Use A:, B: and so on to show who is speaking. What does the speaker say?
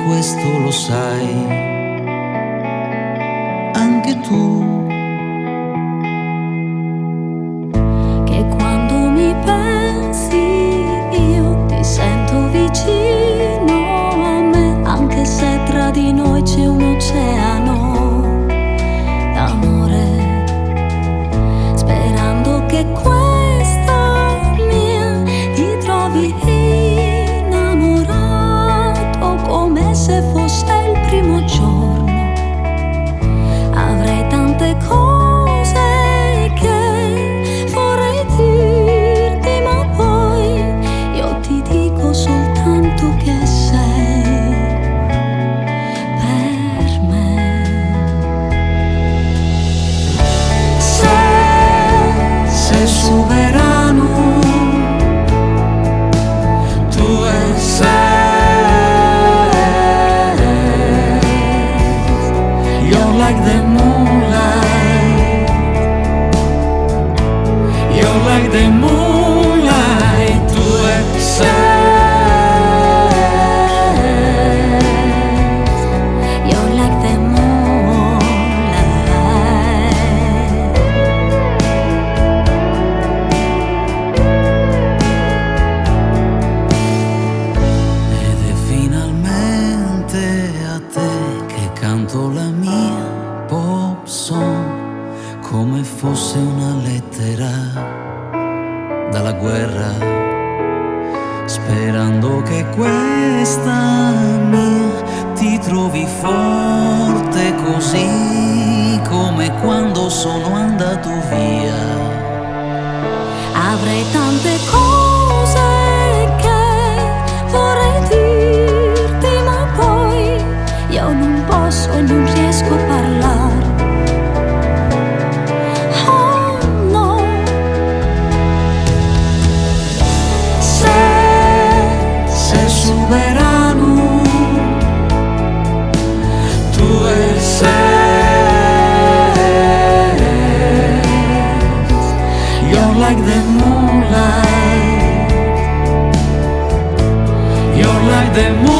A: questo lo sai anche tu.
B: Che quando mi pensi io ti sento vicino a me, anche se tra di noi c'è un oceano d'amore, sperando che questa mia ti trovi innamorato come se fosse il primo giorno. Avrei tante cose che vorrei dirti, ma poi io ti dico soltanto che sei per me.
A: Sei sovrano, tu sei. You're like the moonlight. You're like the moonlight. Tu sei.
B: You're like the moonlight.
A: Ed è finalmente a te che canto la mia pop song, come fosse una lettera dalla guerra, sperando che questa mia ti trovi forte così come quando sono andato via.
B: Avrei tante cose che vorrei dirti, ma poi io non posso e non riesco a parlare. Oh no.
A: Sei sovrano, tu sei. You're like the moonlight. You're like the moonlight.